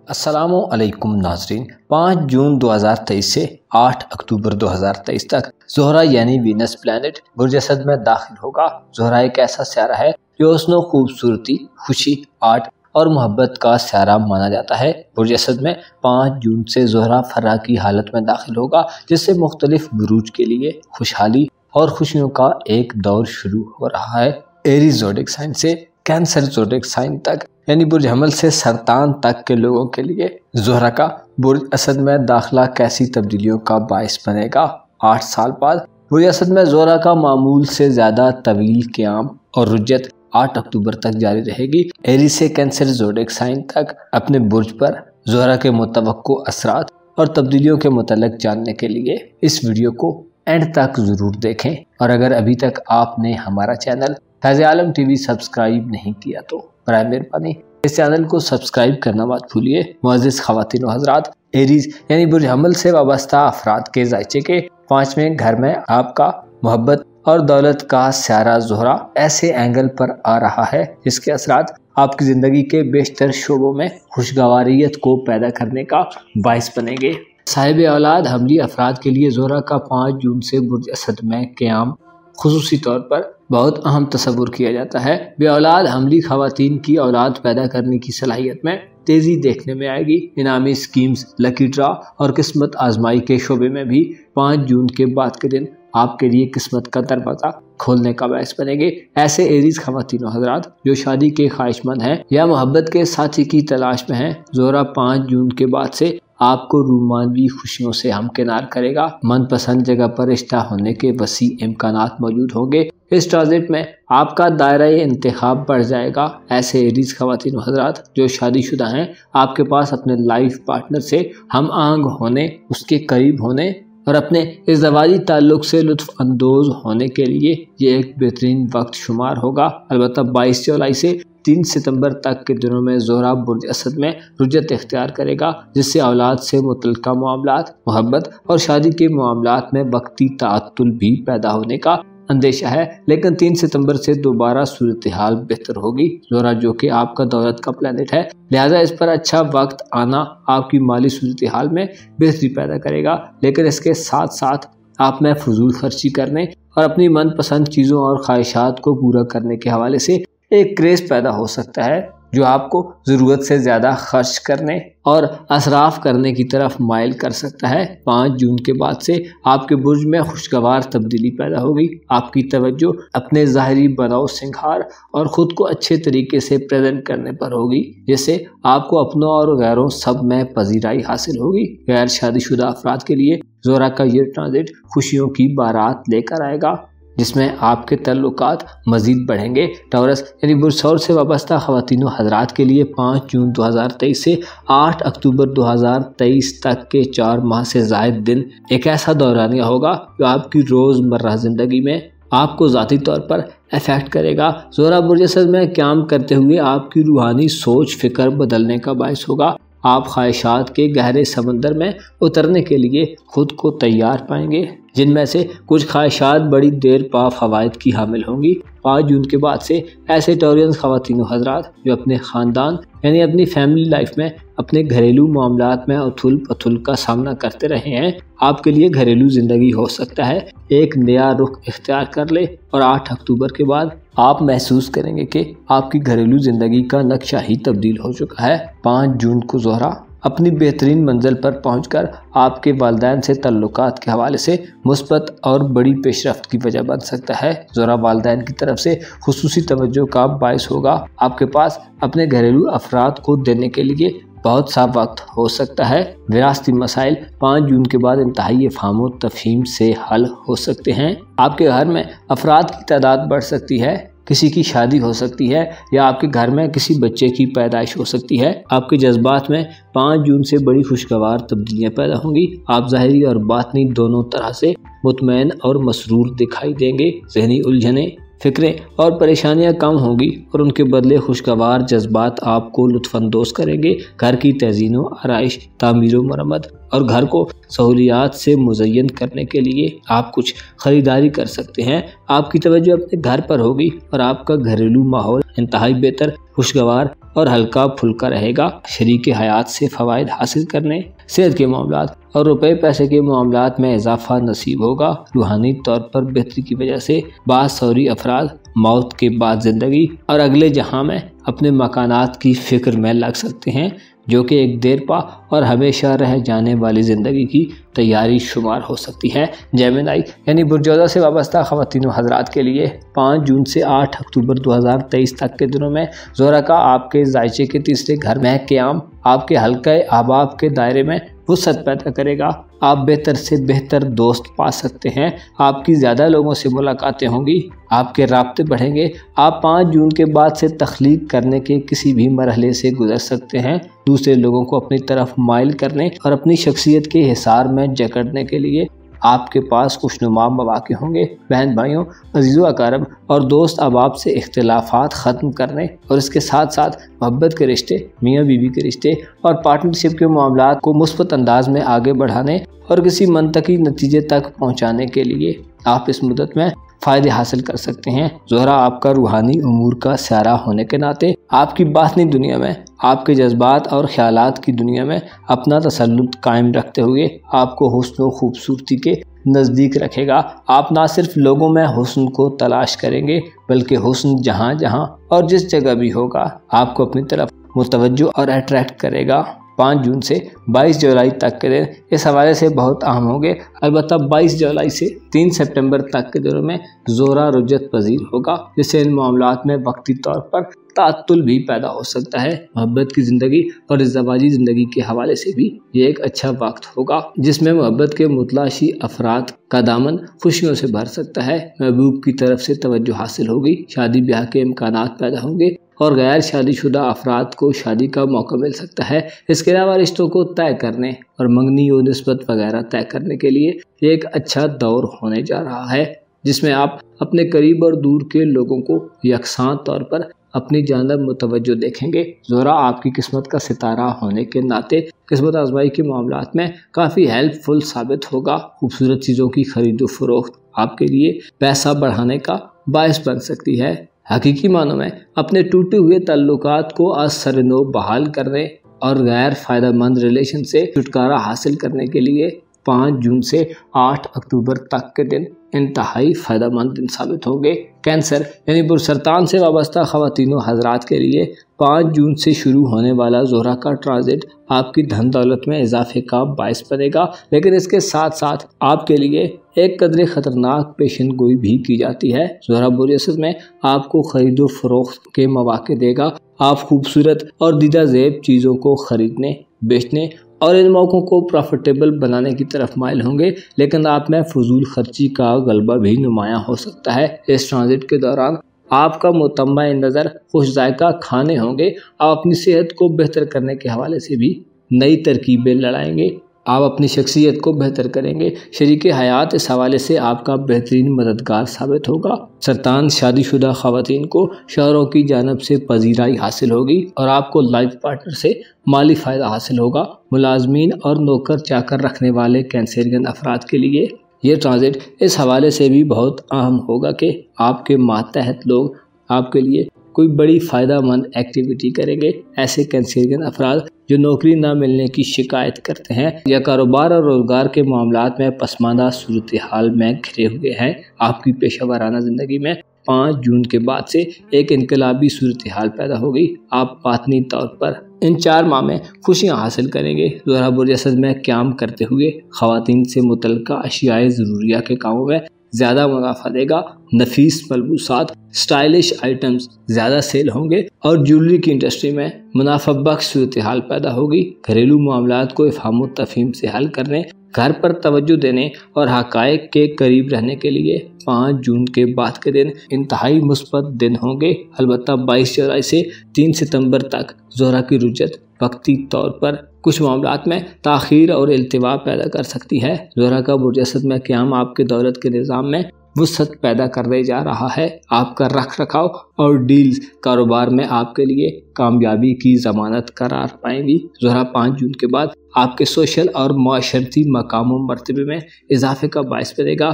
السلام علیکم ناظرین۔ 5 جون 2023 سے 8 اکتوبر 2023 تک زہرہ یعنی وینس پلانٹ برج اسد میں داخل ہوگا۔ زہرہ ایک ایسا سیارہ ہے جو حسن و خوبصورتی، خوشی، آرٹ اور محبت کا سیارہ مانا جاتا ہے۔ برج اسد میں 5 جون سے زہرہ فرا کی حالت میں داخل ہوگا، جس سے مختلف بروج کے لیے خوشحالی اور خوشیوں کا ایک دور شروع ہو رہا ہے۔ ایریز زوڈک سائن سے کینسر زوڈک سائن تک یعنی برج حمل سے سرطان تک کے لوگوں کے لیے زہرہ کا برج اسد میں داخلہ کیسی تبدیلیوں کا باعث بنے گا۔ 8 سال بعد برج اسد میں زہرہ کا معمول سے زیادہ طویل قیام اور رجت 8 اکتوبر تک جاری رہے گی۔ ایریز سے کینسر زوڈک سائن تک اپنے برج پر زہرہ کے متوقع اثرات اور تبدیلیوں کے متعلق جاننے کے لیے اس ویڈیو کو اینڈ تک ضرور دیکھیں، اور اگر ابھی تک آپ نے ہمارا چینل فیض عالم ٹی وی سبسکرائب نہیں کیا تو برائے مہربانی اس چینل کو سبسکرائب کرنا مت بھولیے۔ معزز خواتین و حضرات، ایریز یعنی برج حمل سے وابستہ افراد کے ذائچے کے 5ویں گھر میں آپ کا محبت اور دولت کا سیارہ زہرہ ایسے اینگل پر آ رہا ہے جس کے اثرات آپ کی زندگی کے بیشتر شعبوں میں خوشگواریت کو پیدا کرنے کا باعث بنیں گے۔ صاحب اولاد حملی افراد کے لیے زہرہ کا 5 جون سے برج اسد میں قیام خصوصی طور پر بہت اہم تصور کیا جاتا ہے۔ بے اولاد حملی خواتین کی اولاد پیدا کرنے کی صلاحیت میں تیزی دیکھنے میں آئے گی۔ انعامی اسکیمز، لکی ڈرا اور قسمت آزمائی کے شعبے میں بھی 5 جون کے بعد کے دن آپ کے لیے قسمت کا دروازہ کھولنے کا باعث بنے گے۔ ایسے ایریز خواتین و حضرات جو شادی کے خواہش مند ہیں یا محبت کے ساتھی کی تلاش میں ہیں، زہرہ 5 جون کے بعد سے آپ کو رومانوی خوشیوں سے ہمکنار کرے گا۔ من پسند جگہ پر رشتہ ہونے کے وسیع امکانات موجود ہوں گے۔ اس ٹرانزٹ میں آپ کا دائرہ انتخاب بڑھ جائے گا۔ ایسے ایریز خواتین و حضرات جو شادی شدہ ہیں، آپ کے پاس اپنے لائف پارٹنر سے ہم آہنگ ہونے، اس کے قریب ہونے اور اپنے ازدواجی تعلق سے لطف اندوز ہونے کے لیے یہ ایک بہترین وقت شمار ہوگا۔ البتہ 22 جولائی سے 3 ستمبر تک کے دنوں میں زہرہ برج اسد میں رجت اختیار کرے گا، جس سے اولاد سے متعلقہ معاملات، محبت اور شادی کے معاملات میں وقتی تعطل بھی پیدا ہونے کا اندیشہ ہے، لیکن 3 ستمبر سے دوبارہ صورتحال بہتر ہوگی۔ زہرہ جو کہ آپ کا دولت کا پلانٹ ہے، لہٰذا اس پر اچھا وقت آنا آپ کی مالی صورتحال میں بہتری پیدا کرے گا، لیکن اس کے ساتھ ساتھ آپ میں فضول خرچی کرنے اور اپنی من پسند چیزوں اور خواہشات کو پورا کرنے کے حوالے سے ایک کریز پیدا ہو سکتا ہے جو آپ کو ضرورت سے زیادہ خرچ کرنے اور اسراف کرنے کی طرف مائل کر سکتا ہے۔ 5 جون کے بعد سے آپ کے برج میں خوشگوار تبدیلی پیدا ہوگی۔ آپ کی توجہ اپنے ظاہری بناؤ سنگھار اور خود کو اچھے طریقے سے پریزنٹ کرنے پر ہوگی، جس سے آپ کو اپنوں اور غیروں سب میں پذیرائی حاصل ہوگی۔ غیر شادی شدہ افراد کے لیے زہرہ کا یہ ٹرانزٹ خوشیوں کی بارات لے کر آئے گا، جس میں آپ کے تعلقات مزید بڑھیں گے۔ ٹورس یعنی برج ثور سے وابستہ خواتین و حضرات کے لیے 5 جون 2023 سے 8 اکتوبر 2023 تک کے 4 ماہ سے زائد دن ایک ایسا دورانیہ ہوگا جو آپ کی روزمرہ زندگی میں آپ کو ذاتی طور پر افیکٹ کرے گا۔ زہرہ برج اسد میں قیام کرتے ہوئے آپ کی روحانی سوچ فکر بدلنے کا باعث ہوگا۔ آپ خواہشات کے گہرے سمندر میں اترنے کے لیے خود کو تیار پائیں گے، جن میں سے کچھ خواہشات بڑی دیر پا فوائد کی حامل ہوں گی۔ 5 جون کے بعد سے ایسے ٹورینز خواتین و حضرات جو اپنے خاندان یعنی اپنی فیملی لائف میں اپنے گھریلو معاملات میں اتھل پتھل کا سامنا کرتے رہے ہیں، آپ کے لیے گھریلو زندگی ہو سکتا ہے ایک نیا رخ اختیار کر لے، اور 8 اکتوبر کے بعد آپ محسوس کریں گے کہ آپ کی گھریلو زندگی کا نقشہ ہی تبدیل ہو چکا ہے۔ 5 جون کو زہرہ اپنی بہترین منزل پر پہنچ کر آپ کے والدین سے تعلقات کے حوالے سے مثبت اور بڑی پیش رفت کی وجہ بن سکتا ہے۔ زہرہ والدین کی طرف سے خصوصی توجہ کا باعث ہوگا۔ آپ کے پاس اپنے گھریلو افراد کو دینے کے لیے بہت سا وقت ہو سکتا ہے۔ وراثتی مسائل 5 جون کے بعد انتہائی افہام و تفہیم سے حل ہو سکتے ہیں۔ آپ کے گھر میں افراد کی تعداد بڑھ سکتی ہے، کسی کی شادی ہو سکتی ہے یا آپ کے گھر میں کسی بچے کی پیدائش ہو سکتی ہے۔ آپ کے جذبات میں 5 جون سے بڑی خوشگوار تبدیلیاں پیدا ہوں گی۔ آپ ظاہری اور باطنی دونوں طرح سے مطمئن اور مسرور دکھائی دیں گے۔ ذہنی الجھنیں، فکریں اور پریشانیاں کم ہوں گی اور ان کے بدلے خوشگوار جذبات آپ کو لطف اندوز کریں گے۔ گھر کی تزئین و آرائش، تعمیر و مرمت اور گھر کو سہولیات سے مزین کرنے کے لیے آپ کچھ خریداری کر سکتے ہیں۔ آپ کی توجہ اپنے گھر پر ہوگی اور آپ کا گھریلو ماحول انتہائی بہتر، خوشگوار اور ہلکا پھلکا رہے گا۔ شریک حیات سے فوائد حاصل کرنے، صحت کے معاملات اور روپے پیسے کے معاملات میں اضافہ نصیب ہوگا۔ روحانی طور پر بہتری کی وجہ سے باثوری افراد موت کے بعد زندگی اور اگلے جہاں میں اپنے مکانات کی فکر میں لگ سکتے ہیں، جو کہ ایک دیر پا اور ہمیشہ رہ جانے والی زندگی کی تیاری شمار ہو سکتی ہے۔ جیمنائی یعنی برجوزہ سے وابستہ خواتین و حضرات کے لیے 5 جون سے 8 اکتوبر 2023 تک کے دنوں میں زہرہ کا آپ کے ذائچے کے تیسرے گھر میں قیام آپ کے حلقہ احباب کے دائرے میں وسعت پیدا کرے گا۔ آپ بہتر سے بہتر دوست پا سکتے ہیں، آپ کی زیادہ لوگوں سے ملاقاتیں ہوں گی، آپ کے رابطے بڑھیں گے۔ آپ 5 جون کے بعد سے تخلیق کرنے کے کسی بھی مرحلے سے گزر سکتے ہیں، دوسرے لوگوں کو اپنی طرف مائل کرنے اور اپنی شخصیت کے حصار میں جکڑنے کے لیے آپ کے پاس خوشنما مواقع ہوں گے۔ بہن بھائیوں، عزیز و اقارب اور دوست احباب سے اختلافات ختم کرنے اور اس کے ساتھ ساتھ محبت کے رشتے، میاں بیوی کے رشتے اور پارٹنرشپ کے معاملات کو مثبت انداز میں آگے بڑھانے اور کسی منطقی نتیجے تک پہنچانے کے لیے آپ اس مدت میں فائدے حاصل کر سکتے ہیں۔ زہرہ آپ کا روحانی امور کا سیارہ ہونے کے ناطے آپ کی باطنی دنیا میں، آپ کے جذبات اور خیالات کی دنیا میں اپنا تسلط قائم رکھتے ہوئے آپ کو حسن و خوبصورتی کے نزدیک رکھے گا۔ آپ نہ صرف لوگوں میں حسن کو تلاش کریں گے، بلکہ حسن جہاں جہاں اور جس جگہ بھی ہوگا آپ کو اپنی طرف متوجہ اور اٹریکٹ کرے گا۔ 5 جون سے 22 جولائی تک کے دن اس حوالے سے بہت اہم ہوں گے۔ البتہ 22 جولائی سے 3 سپٹمبر تک کے دنوں میں زہرہ رجعت پذیر ہوگا، جس سے ان معاملات میں وقتی طور پر تعطل بھی پیدا ہو سکتا ہے۔ محبت کی زندگی اور ازدواجی زندگی کے حوالے سے بھی یہ ایک اچھا وقت ہوگا، جس میں محبت کے متلاشی افراد کا دامن خوشیوں سے بھر سکتا ہے۔ محبوب کی طرف سے توجہ حاصل ہوگی، شادی بیاہ کے امکانات پیدا ہوں گے اور غیر شادی شدہ افراد کو شادی کا موقع مل سکتا ہے۔ اس کے علاوہ رشتوں کو طے کرنے اور منگنی و نسبت وغیرہ طے کرنے کے لیے یہ ایک اچھا دور ہونے جا رہا ہے، جس میں آپ اپنے قریب اور دور کے لوگوں کو یکساں طور پر اپنی جانب متوجہ دیکھیں گے۔ زہرہ آپ کی قسمت کا ستارہ ہونے کے ناطے قسمت آزمائی کے معاملات میں کافی ہیلپ فل ثابت ہوگا۔ خوبصورت چیزوں کی خرید و فروخت آپ کے لیے پیسہ بڑھانے کا باعث بن سکتی ہے۔ حقیقی معنوں میں اپنے ٹوٹے ہوئے تعلقات کو از سر نو بحال کرنے اور غیر فائدہ مند ریلیشن سے چھٹکارا حاصل کرنے کے لیے 5 جون سے 8 اکتوبر تک کے دن انتہائی فائدہ مند دن ثابت ہوں گے۔ کینسر یعنی پرسرطان سے وابستہ خواتین و حضرات کے لیے 5 جون سے شروع ہونے والا زہرہ کا ٹرانزٹ آپ کی دھن دولت میں اضافے کا باعث بنے گا، لیکن اس کے ساتھ ساتھ آپ کے لیے ایک قدرے خطرناک پیشن گوئی بھی کی جاتی ہے۔ زہرہ برج اسد میں آپ کو خرید و فروخت کے مواقع دے گا۔ آپ خوبصورت اور دیدہ زیب چیزوں کو خریدنے، بیچنے اور ان موقعوں کو پروفیٹیبل بنانے کی طرف مائل ہوں گے، لیکن آپ میں فضول خرچی کا غلبہ بھی نمایاں ہو سکتا ہے۔ اس ٹرانزٹ کے دوران آپ کا متمع نظر خوش ذائقہ کھانے ہوں گے۔ آپ اپنی صحت کو بہتر کرنے کے حوالے سے بھی نئی ترکیبیں لڑائیں گے۔ آپ اپنی شخصیت کو بہتر کریں گے۔ شریک حیات اس حوالے سے آپ کا بہترین مددگار ثابت ہوگا۔ سرطان شادی شدہ خواتین کو شوہروں کی جانب سے پذیرائی حاصل ہوگی اور آپ کو لائف پارٹنر سے مالی فائدہ حاصل ہوگا۔ ملازمین اور نوکر چاکر رکھنے والے کینسیرین افراد کے لیے یہ ٹرانزٹ اس حوالے سے بھی بہت اہم ہوگا کہ آپ کے ماتحت لوگ آپ کے لیے کوئی بڑی فائدہ مند ایکٹیویٹی کریں گے۔ ایسے کینسیرین افراد جو نوکری نہ ملنے کی شکایت کرتے ہیں یا کاروبار اور روزگار کے معاملات میں پسماندہ صورتحال میں گھرے ہوئے ہیں، آپ کی پیشہ ورانہ زندگی میں 5 جون کے بعد سے ایک انقلابی صورتحال پیدا ہوگی۔ آپ باطنی طور پر ان 4 ماہ میں خوشیاں حاصل کریں گے۔ زہرہ برج اسد میں قیام کرتے ہوئے خواتین سے متعلقہ اشیاء ضروریہ کے کاموں میں زیادہ منافع دے گا۔ نفیس ملبوسات، سٹائلش آئٹمز زیادہ سیل ہوں گے اور جیولری کی انڈسٹری میں منافع بخش صورتحال پیدا ہوگی۔ گھریلو معاملات کو افہام و تفہیم سے حل کرنے، گھر پر توجہ دینے اور حقائق کے قریب رہنے کے لیے 5 جون کے بعد کے دن انتہائی مثبت دن ہوں گے۔ البتہ 22 جولائی سے 3 ستمبر تک زہرہ کی رجعت وقتی طور پر کچھ معاملات میں تاخیر اور التوا پیدا کر سکتی ہے۔ زہرہ کا برج اسد میں قیام آپ کے دولت کے نظام میں وسعت پیدا کرنے جا رہا ہے۔ آپ کا رکھ رکھاؤ اور ڈیلز کاروبار میں آپ کے لیے کامیابی کی ضمانت قرار پائیں گی۔ زہرہ 5 جون کے بعد آپ کے سوشل اور معاشرتی مقام و مرتبے میں اضافے کا باعث بنے گا۔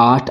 8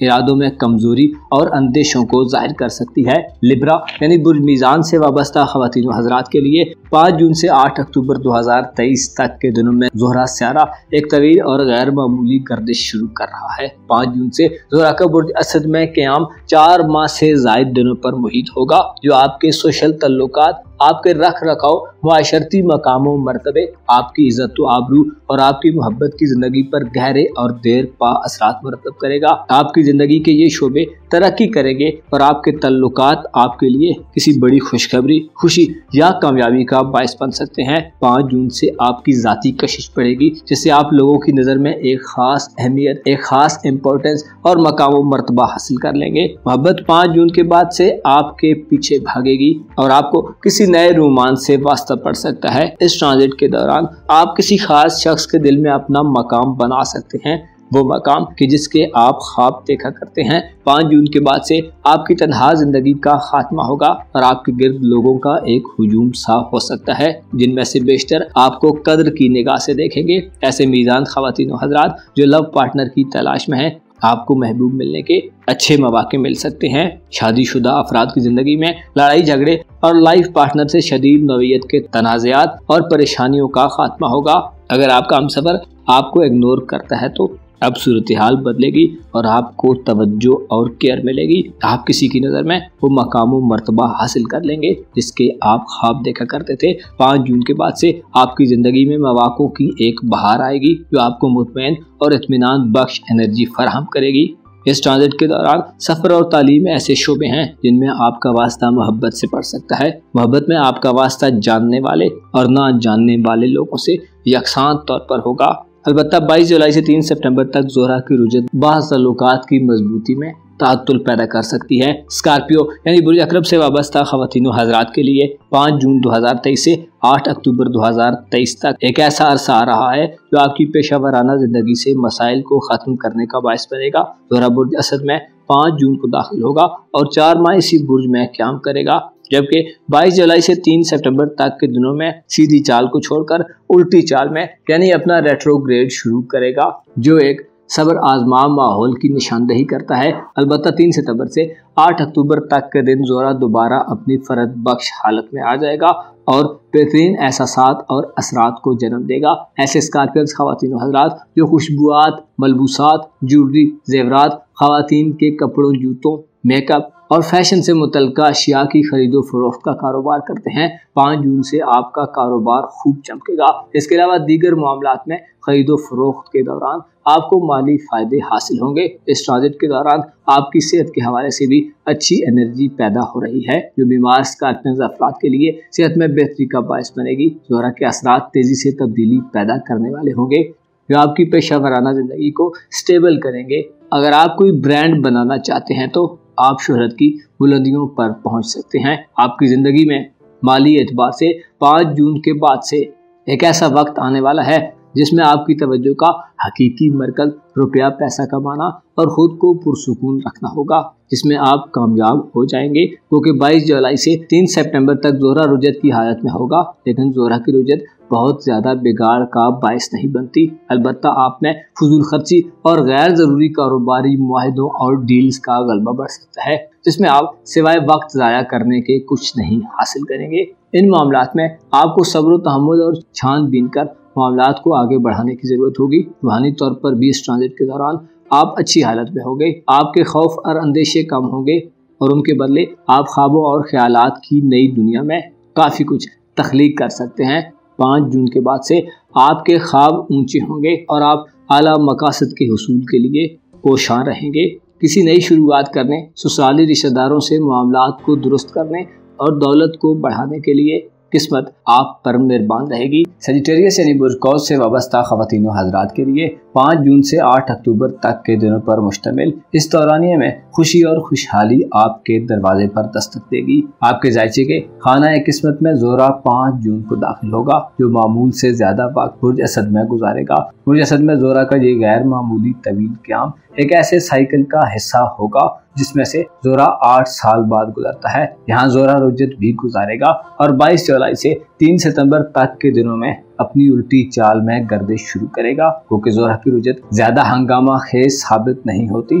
ارادوں میں کمزوری اور اندیشوں کو ظاہر کر سکتی ہے۔ لبرا یعنی برج میزان سے وابستہ خواتین و حضرات کے لیے 5 جون سے 8 اکتوبر 2023 تک کے دنوں میں زہرہ سیارہ ایک طویل اور غیر معمولی گردش شروع کر رہا ہے۔ 5 جون سے زہرہ کا برج اسد میں قیام 4 ماہ سے زائد دنوں پر محیط ہوگا، جو آپ کے سوشل تعلقات، آپ کے رکھ رکھاؤ، معاشرتی مقام و مرتبے، آپ کی عزت و آبرو اور آپ کی محبت کی زندگی پر گہرے اور دیر پا اثرات مرتب کرے گا۔ آپ کی زندگی کے یہ شعبے ترقی کریں گے اور آپ کے تعلقات آپ کے لیے کسی بڑی خوشخبری، خوشی یا کامیابی کا باعث بن سکتے ہیں۔ 5 جون سے آپ کی ذاتی کشش بڑھے گی، جس سے آپ لوگوں کی نظر میں ایک خاص اہمیت، ایک خاص امپورٹنس اور مقام و مرتبہ حاصل کر لیں گے۔ محبت 5 جون کے بعد سے آپ کے پیچھے بھاگے گی اور آپ کو کسی نئے رومانس سے واسطہ پڑ سکتا ہے۔ اس ٹرانزٹ کے دوران آپ کسی خاص شخص کے دل میں اپنا مقام بنا سکتے ہیں، وہ مقام کہ جس کے آپ خواب دیکھا کرتے ہیں۔ 5 جون کے بعد سے آپ کی تنہا زندگی کا خاتمہ ہوگا اور آپ کے گرد لوگوں کا ایک ہجوم سا ہو سکتا ہے، جن میں سے بیشتر آپ کو قدر کی نگاہ سے دیکھیں گے۔ ایسے میزان خواتین و حضرات جو لو پارٹنر کی تلاش میں ہیں، آپ کو محبوب ملنے کے اچھے مواقع مل سکتے ہیں۔ شادی شدہ افراد کی زندگی میں لڑائی جھگڑے اور لائف پارٹنر سے شدید نوعیت کے تنازعات اور پریشانیوں کا خاتمہ ہوگا۔ اگر آپ کا ہمسفر آپ کو اگنور کرتا ہے تو اب صورتحال بدلے گی اور آپ کو توجہ اور کیئر ملے گی۔ آپ کسی کی نظر میں وہ مقام و مرتبہ حاصل کر لیں گے جس کے آپ خواب دیکھا کرتے تھے۔ 5 جون کے بعد سے آپ کی زندگی میں مواقعوں کی ایک بہار آئے گی جو آپ کو مطمئن اور اطمینان بخش انرجی فراہم کرے گی۔ اس ٹرانزٹ کے دوران سفر اور تعلیم ایسے شعبے ہیں جن میں آپ کا واسطہ محبت سے پڑ سکتا ہے۔ محبت میں آپ کا واسطہ جاننے والے اور نہ جاننے والے لوگوں سے یکساں طور پر ہوگا۔ البتہ 22 جولائی سے 3 سپٹمبر تک زہرہ کی رجت بعض تعلقات کی مضبوطی میں تعطل پیدا کر سکتی ہے۔ اسکارپیو یعنی برج عقرب سے وابستہ خواتین و حضرات کے لیے 5 جون 2023 سے 8 اکتوبر 2023 تک ایک ایسا عرصہ آ رہا ہے جو آپ کی پیشہ ورانہ زندگی سے مسائل کو ختم کرنے کا باعث بنے گا۔ زہرہ برج اسد میں 5 جون کو داخل ہوگا اور 4 ماہ اسی برج میں قیام کرے گا، جبکہ 22 جولائی سے 3 سپٹمبر تک کے دنوں میں سیدھی چال کو چھوڑ کر الٹی چال میں یعنی اپنا ریٹروگریڈ شروع کرے گا، جو ایک صبر آزما ماحول کی نشاندہی کرتا ہے۔ البتہ 3 ستمبر سے 8 اکتوبر تک کے دن زہرہ دوبارہ اپنی فرد بخش حالت میں آ جائے گا اور بہترین احساسات اور اثرات کو جنم دے گا۔ ایسے اسکارپیئنز خواتین و حضرات جو خوشبوات، ملبوسات، جوڑری، زیورات، خواتین کے کپڑوں، جوتوں، میک اپ اور فیشن سے متعلقہ اشیاء کی خرید و فروخت کا کاروبار کرتے ہیں، 5 جون سے آپ کا کاروبار خوب چمکے گا۔ اس کے علاوہ دیگر معاملات میں خرید و فروخت کے دوران آپ کو مالی فائدے حاصل ہوں گے۔ اس ٹرانزٹ کے دوران آپ کی صحت کے حوالے سے بھی اچھی انرجی پیدا ہو رہی ہے، جو بیمار اسکارپیئنز افراد کے لیے صحت میں بہتری کا باعث بنے گی۔ زہرہ کے اثرات تیزی سے تبدیلی پیدا کرنے والے ہوں گے جو آپ کی پیشہ ورانہ زندگی کو سٹیبل کریں گے۔ اگر آپ کوئی برانڈ بنانا چاہتے ہیں تو آپ شہرت کی بلندیوں پر پہنچ سکتے ہیں۔ آپ کی زندگی میں مالی اعتبار سے 5 جون کے بعد سے ایک ایسا وقت آنے والا ہے جس میں آپ کی توجہ کا حقیقی مرکز روپیہ پیسہ کمانا اور خود کو پرسکون رکھنا ہوگا، جس میں آپ کامیاب ہو جائیں گے، کیونکہ 22 جولائی سے 3 سپٹمبر تک زہرہ رجت کی حالت میں ہوگا، لیکن زہرہ کی رجت بہت زیادہ بگاڑ کا باعث نہیں بنتی۔ البتہ آپ میں فضول خرچی اور غیر ضروری کاروباری معاہدوں اور ڈیلز کا غلبہ بڑھ سکتا ہے، جس میں آپ سوائے وقت ضائع کرنے کے کچھ نہیں حاصل کریں گے۔ ان معاملات میں آپ کو صبر و تحمل اور چھان بین کر معاملات کو آگے بڑھانے کی ضرورت ہوگی۔ روحانی طور پر بھی اس ٹرانزٹ کے دوران آپ اچھی حالت میں ہوں گے، آپ کے خوف اور اندیشے کم ہوں گے اور ان کے بدلے آپ خوابوں اور خیالات کی نئی دنیا میں کافی کچھ تخلیق کر سکتے ہیں۔ 5 جون کے بعد سے آپ کے خواب اونچے ہوں گے اور آپ اعلیٰ مقاصد کے حصول کے لیے کوشاں رہیں گے۔ کسی نئی شروعات کرنے، سسرالی رشتہ داروں سے معاملات کو درست کرنے اور دولت کو بڑھانے کے لیے قسمت آپ پر مہربان رہے گی۔ سیجیٹیریس یعنی برج قوس سے وابستہ خواتین و حضرات کے لیے 5 جون سے 8 اکتوبر تک کے دنوں پر مشتمل اس دورانیے میں خوشی اور خوشحالی آپ کے دروازے پر دستک دے گی۔ آپ کے ذائچے کے خانہ قسمت میں زہرہ 5 جون کو داخل ہوگا، جو معمول سے زیادہ وقت برج اسد میں گزارے گا۔ برج اسد میں زہرہ کا یہ غیر معمولی طویل قیام ایک ایسے سائیکل کا حصہ ہوگا جس میں سے زہرہ 8 سال بعد گزرتا ہے۔ یہاں زہرہ رجت بھی گزارے گا اور 22 جولائی سے 3 ستمبر تک کے دنوں میں اپنی الٹی چال میں گردش شروع کرے گا، کیونکہ زہرہ کی رجت زیادہ ہنگامہ خیز ثابت نہیں ہوتی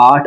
8